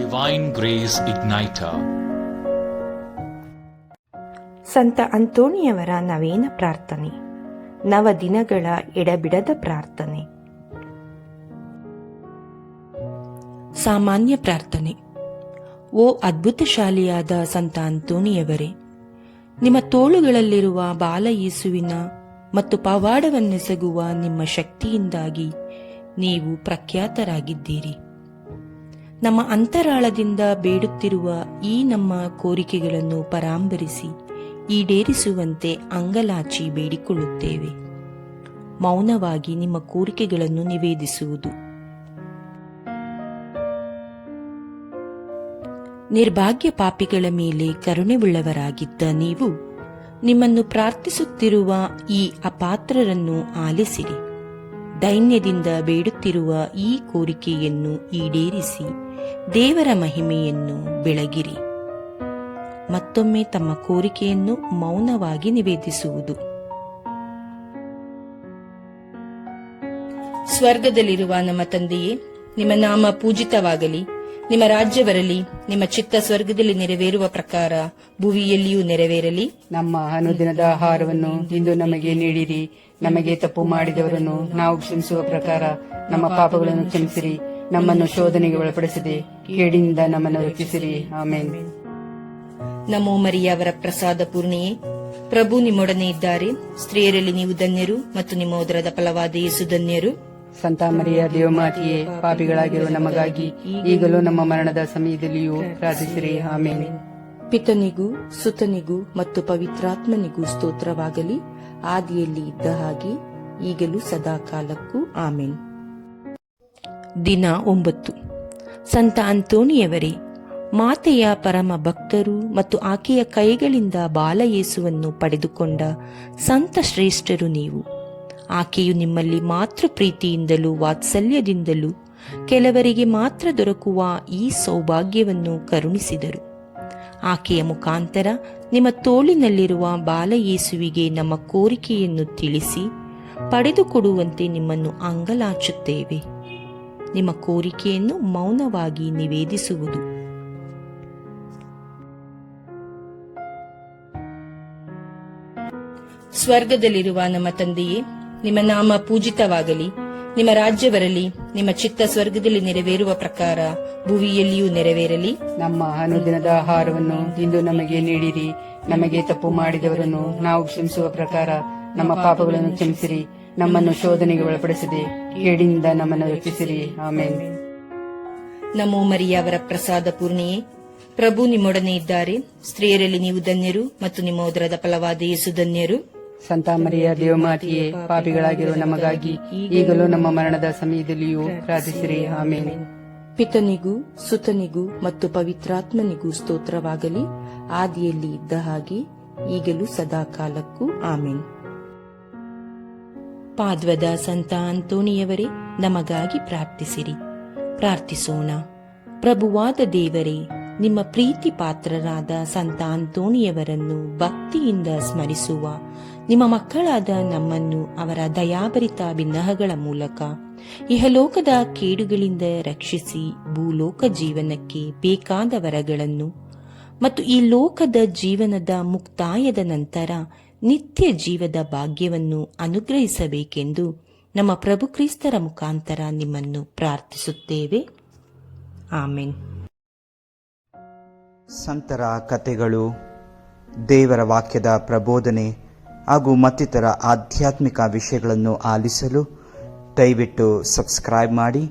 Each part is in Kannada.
Divine Grace Igniter. ಸಂತ ಅಂತೋಣಿಯವರ ನವೇನ ಪ್ರಾರ್ಥನೆ, ನವ ದಿನಗಳ ಎಡಬಿಡದ ಪ್ರಾರ್ಥನೆ. ಸಾಮಾನ್ಯ ಪ್ರಾರ್ಥನೆ. ಓ ಅದ್ಭುತಶಾಲಿಯಾದ ಸಂತ ಅಂತೋಣಿಯವರೇ, ನಿಮ್ಮ ತೋಳುಗಳಲ್ಲಿರುವ ಬಾಲ ಯೇಸುವಿನ ಮತ್ತು ಪವಾಡವನ್ನೆಸಗುವ ನಿಮ್ಮ ಶಕ್ತಿಯಿಂದಾಗಿ ನೀವು ಪ್ರಖ್ಯಾತರಾಗಿದ್ದೀರಿ. ನಮ್ಮ ಅಂತರಾಳದಿಂದ ಬೇಡುತ್ತಿರುವ ಈ ನಮ್ಮ ಕೋರಿಕೆಗಳನ್ನು ಪರಾಂಬರಿಸಿ ಈಡೇರಿಸುವಂತೆ ಅಂಗಲಾಚಿ ಬೇಡಿಕೊಳ್ಳುತ್ತೇವೆ. ಮೌನವಾಗಿ ನಿಮ್ಮ ಕೋರಿಕೆಗಳನ್ನು ನಿವೇದಿಸುವುದು. ನಿರ್ಭಾಗ್ಯ ಪಾಪಿಗಳ ಮೇಲೆ ಕರುಣೆಯುಳ್ಳವರಾಗಿದ್ದ ನೀವು ನಿಮ್ಮನ್ನು ಪ್ರಾರ್ಥಿಸುತ್ತಿರುವ ಈ ಅಪಾತ್ರರನ್ನು ಆಲಿಸಿರಿ. ದೈನ್ಯದಿಂದ ಬೇಡುತ್ತಿರುವ ಈ ಕೋರಿಕೆಯನ್ನು ಈಡೇರಿಸಿ ದೇವರ ಮಹಿಮೆಯನ್ನು ಬೆಳಗಿರಿ. ಮತ್ತೊಮ್ಮೆ ತಮ್ಮ ಕೋರಿಕೆಯನ್ನು ಮೌನವಾಗಿ ನಿವೇದಿಸುವುದು. ಸ್ವರ್ಗದಲ್ಲಿರುವ ನಮ್ಮ ತಂದೆಯೇ, ನಿಮ್ಮ ನಾಮ ಪೂಜಿತವಾಗಲಿ, ನಿಮ್ಮ ರಾಜ್ಯ ಬರಲಿ, ನಿಮ್ಮ ಚಿತ್ತ ಸ್ವರ್ಗದಲ್ಲಿ ನೆರವೇರುವ ಪ್ರಕಾರ ಭುವಿಯಲ್ಲಿಯೂ ನೆರವೇರಲಿ. ನಮ್ಮ ಅನುದಿನದ ಆಹಾರವನ್ನು ಇಂದು ನಮಗೆ ನೀಡಿರಿ. ನಮಗೆ ತಪ್ಪು ಮಾಡಿದವರನ್ನು ನಾವು ಕ್ಷಮಿಸುವ ಪ್ರಕಾರ ನಮ್ಮ ಪಾಪಗಳನ್ನು ಕ್ಷಮಿಸಿರಿ. ನಮ್ಮನ್ನು ಶೋಧನೆಗೆ ಒಳಪಡಿಸದೆ ಕೇಡಿನಿಂದ ನಮ್ಮನ್ನು ರಕ್ಷಿಸಿರಿ. ಆಮೇನ್. ನಮೋ ಮರಿಯ, ಅವರ ಪ್ರಸಾದ ಪೂರ್ಣಿಯೇ, ಪ್ರಭು ನಿಮ್ಮೊಡನೆ ಇದ್ದಾರೆ. ಸ್ತ್ರೀಯರಲ್ಲಿ ನೀವು ಧನ್ಯರು ಮತ್ತು ನಿಮ್ಮ ಉದರದ ಫಲವಾದ ಯೇಸು ಧನ್ಯರು. ಸಂತ ಮರಿಯ ದೇವಮಾತೆಯೇ, ಪಾಪಿಗಳಾಗಿರುವ ನಮಗಾಗಿ ಈಗಲೂ ನಮ್ಮ ಮರಣದ ಸಮಯದಲ್ಲಿಯೂ ಪ್ರಾರ್ಥಿಸಿರಿ. ಆಮೇನ್. ಪಿತನಿಗೂ ಸುತನಿಗೂ ಮತ್ತು ಪವಿತ್ರಾತ್ಮನಿಗೂ ಸ್ತೋತ್ರವಾಗಲಿ, ಆದಿಯಲ್ಲಿ ಇದ್ದ ಹಾಗೆ ಈಗಲೂ ಸದಾ ಕಾಲಕ್ಕೂ ಆಮೇನ್. ದಿನ 9. ಸಂತ ಅಂತೋಣಿಯವರೇ, ಮಾತೆಯ ಪರಮ ಭಕ್ತರು ಮತ್ತು ಆಕೆಯ ಕೈಗಳಿಂದ ಬಾಲಯೇಸುವನ್ನು ಪಡೆದುಕೊಂಡ ಸಂತ ಶ್ರೇಷ್ಠರು ನೀವು. ಆಕೆಯು ನಿಮ್ಮಲ್ಲಿ ಮಾತೃ ಪ್ರೀತಿಯಿಂದಲೂ ವಾತ್ಸಲ್ಯದಿಂದಲೂ ಕೆಲವರಿಗೆ ಮಾತ್ರ ದೊರಕುವ ಈ ಸೌಭಾಗ್ಯವನ್ನು ಕರುಣಿಸಿದರು. ಆಕೆಯ ಮುಖಾಂತರ ನಿಮ್ಮ ತೋಳಿನಲ್ಲಿರುವ ಬಾಲಯೇಸುವಿಗೆ ನಮ್ಮ ಕೋರಿಕೆಯನ್ನು ತಿಳಿಸಿ ಪಡೆದುಕೊಡುವಂತೆ ನಿಮ್ಮನ್ನು ಅಂಗಲಾಚುತ್ತೇವೆ. ನಿಮ್ಮ ಕೋರಿಕೆಯನ್ನು ಮೌನವಾಗಿ ನಿವೇದಿಸುವುದು. ಸ್ವರ್ಗದಲ್ಲಿರುವ ನಮ್ಮ ತಂದೆಯೇ, ನಿಮ್ಮ ನಾಮ ಪೂಜಿತವಾಗಲಿ, ನಿಮ್ಮ ರಾಜ್ಯ ಬರಲಿ, ನಿಮ್ಮ ಚಿತ್ತ ಸ್ವರ್ಗದಲ್ಲಿ ನೆರವೇರುವ ಪ್ರಕಾರ ಭುವಿಯಲ್ಲಿಯೂ ನೆರವೇರಲಿ. ನಮ್ಮ ಅನುದಿನದ ಆಹಾರವನ್ನು ಇಂದು ನಮಗೆ ನೀಡಿರಿ. ನಮಗೆ ತಪ್ಪು ಮಾಡಿದವರನ್ನು ನಾವು ಕ್ಷಮಿಸುವ ಪ್ರಕಾರ ನಮ್ಮ ಪಾಪಗಳನ್ನು ಕ್ಷಮಿಸಿರಿ. ನಮ್ಮನ್ನು ಶೋಧನೆಗೆ ಒಳಪಡಿಸದೆ ಕೇಡಿನಿಂದ ನಮ್ಮನ್ನು ರಕ್ಷಿಸಿರಿ. ಆಮೇನ್. ನಮೋ ಮರಿಯ, ಅವರ ಪ್ರಸಾದ ಪೂರ್ಣಿಯೇ, ಪ್ರಭು ನಿಮ್ಮೊಡನೆ ಇದ್ದಾರೆ. ಸ್ತ್ರೀಯರಲ್ಲಿ ನೀವು ಧನ್ಯರು ಮತ್ತು ನಿಮ್ಮ ಉದರದ ಫಲವಾದ ಯೇಸು ಧನ್ಯರು. ಸಂತ ಮರಿಯ ದೇವಮಾತೆಯೇ, ಪಾಪಿಗಳಾಗಿರುವ ನಮಗಾಗಿ ಈಗಲೂ ನಮ್ಮ ಮರಣದ ಸಮಯದಲ್ಲಿಯೂ ಪ್ರಾರ್ಥಿಸಿರಿ. ಆಮೇನ್. ಪಿತನಿಗೂ ಸುತನಿಗೂ ಮತ್ತು ಪವಿತ್ರಾತ್ಮನಿಗೂ ಸ್ತೋತ್ರವಾಗಲಿ, ಆದಿಯಲ್ಲಿ ಇದ್ದ ಹಾಗೆ ಈಗಲೂ ಸದಾ ಕಾಲಕ್ಕೂ ಆಮೇನ್. ಪಾದ್ವದ ಸಂತ ಅಂತೋಣಿಯವರೇ, ನಮಗಾಗಿ ಪ್ರಾರ್ಥಿಸಿರಿ. ಪ್ರಾರ್ಥಿಸೋಣ. ಪ್ರಭುವಾದ ದೇವರೇ, ನಿಮ್ಮ ಪ್ರೀತಿ ಪಾತ್ರರಾದ ಸಂತ ಅಂತೋಣಿಯವರನ್ನು ಭಕ್ತಿಯಿಂದ ಸ್ಮರಿಸುವ ನಿಮ್ಮ ಮಕ್ಕಳಾದ ನಮ್ಮನ್ನು ಅವರ ದಯಾಭರಿತ ಬಿನ್ನಹಗಳ ಮೂಲಕ ಇಹಲೋಕದ ಕೇಡುಗಳಿಂದ ರಕ್ಷಿಸಿ ಭೂಲೋಕ ಜೀವನಕ್ಕೆ ಬೇಕಾದ ವರಗಳನ್ನು ಮತ್ತು ಈ ಲೋಕದ ಜೀವನದ ಮುಕ್ತಾಯದ ನಂತರ ನಿತ್ಯ ಜೀವದ ಭಾಗ್ಯವನ್ನು ಅನುಗ್ರಹಿಸಬೇಕೆಂದು ನಮ್ಮ ಪ್ರಭು ಕ್ರಿಸ್ತರ ಮುಖಾಂತರ ನಿಮ್ಮನ್ನು ಪ್ರಾರ್ಥಿಸುತ್ತೇವೆ. ಆಮೆನ್. ಸಂತರ ಕಥೆಗಳು, ದೇವರ ವಾಕ್ಯದ ಪ್ರಬೋಧನೆ ಹಾಗೂ ಮತ್ತಿತರ ಆಧ್ಯಾತ್ಮಿಕ ವಿಷಯಗಳನ್ನು ಆಲಿಸಲು ದಯವಿಟ್ಟು ಸಬ್ಸ್ಕ್ರೈಬ್ ಮಾಡಿ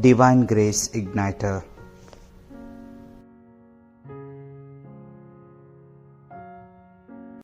ಡಿವೈನ್ ಗ್ರೇಸ್ ಇಗ್ನೈಟರ್.